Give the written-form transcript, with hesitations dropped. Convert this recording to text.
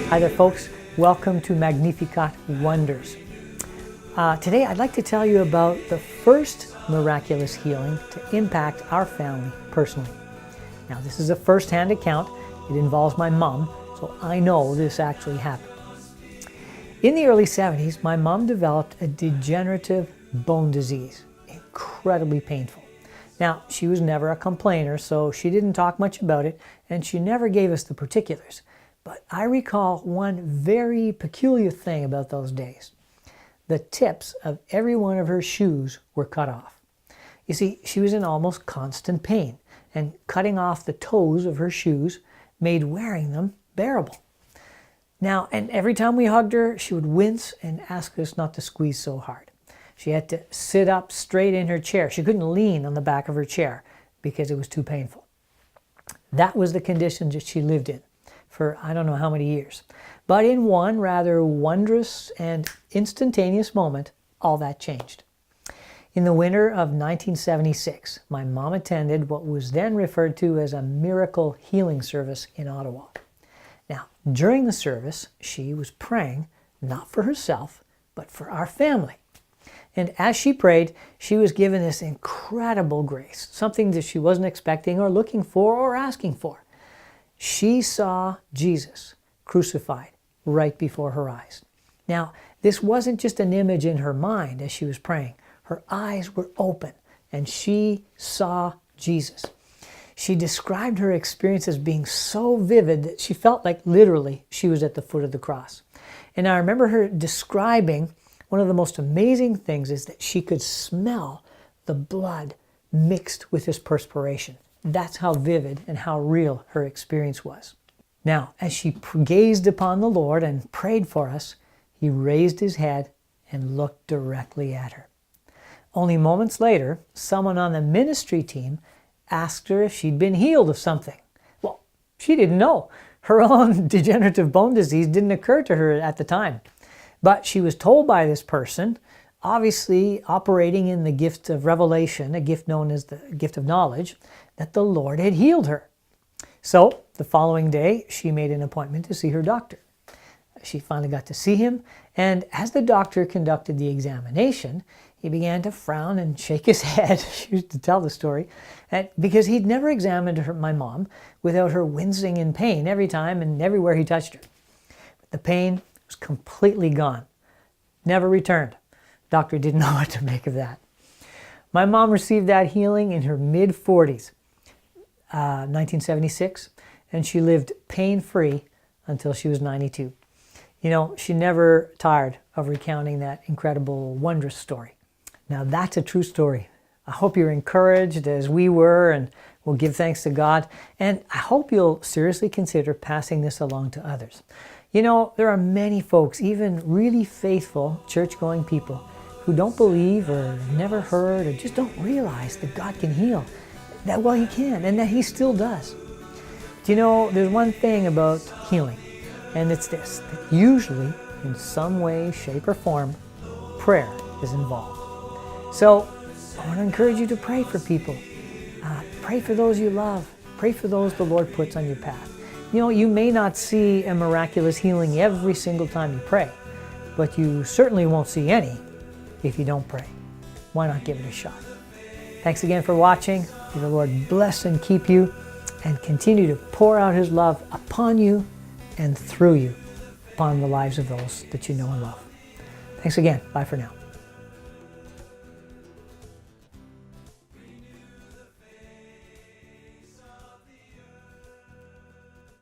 Hi there, folks. Welcome to Magnificat Wonders. Today I'd like to tell you about the first miraculous healing to impact our family personally. Now, this is a first-hand account. It involves my mom, so I know this actually happened. In the early 70s, my mom developed a degenerative bone disease, incredibly painful. Now, she was never a complainer, so she didn't talk much about it, and she never gave us the particulars. But I recall one very peculiar thing about those days. The tips of every one of her shoes were cut off. You see, she was in almost constant pain, and cutting off the toes of her shoes made wearing them bearable. Now, and every time we hugged her, she would wince and ask us not to squeeze so hard. She had to sit up straight in her chair. She couldn't lean on the back of her chair because it was too painful. That was the condition that she lived in for I don't know how many years. But in one rather wondrous and instantaneous moment, all that changed. In the winter of 1976, my mom attended what was then referred to as a miracle healing service in Ottawa. Now, during the service, she was praying not for herself, but for our family. And as she prayed, she was given this incredible grace, something that she wasn't expecting or looking for or asking for. She saw Jesus crucified right before her eyes. Now, this wasn't just an image in her mind as she was praying. Her eyes were open and she saw Jesus. She described her experience as being so vivid that she felt like literally she was at the foot of the cross. And I remember her describing one of the most amazing things is that she could smell the blood mixed with his perspiration. That's how vivid and how real her experience was. Now, as she gazed upon the Lord and prayed for us, he raised his head and looked directly at her. Only moments later, someone on the ministry team asked her if she'd been healed of something. Well, she didn't know. Her own degenerative bone disease didn't occur to her at the time. But she was told by this person, obviously operating in the gift of revelation, a gift known as the gift of knowledge, that the Lord had healed her. So the following day, she made an appointment to see her doctor. She finally got to see him, and as the doctor conducted the examination, he began to frown and shake his head. She used to tell the story, because he'd never examined my mom without her wincing in pain every time and everywhere he touched her. But the pain was completely gone, never returned. Doctor didn't know what to make of that. My mom received that healing in her mid-40s, 1976, and she lived pain-free until she was 92. You know, she never tired of recounting that incredible, wondrous story. Now, that's a true story. I hope you're encouraged as we were and will give thanks to God. And I hope you'll seriously consider passing this along to others. You know, there are many folks, even really faithful church-going people, who don't believe or never heard or just don't realize that God can heal. That, well, he can, and that he still does. Do you know, there's one thing about healing, and it's this, that usually, in some way, shape, or form, prayer is involved. So, I want to encourage you to pray for people. Pray for those you love. Pray for those the Lord puts on your path. You know, you may not see a miraculous healing every single time you pray, but you certainly won't see any if you don't pray. Why not give it a shot? Thanks again for watching. May the Lord bless and keep you and continue to pour out his love upon you and through you upon the lives of those that you know and love. Thanks again. Bye for now.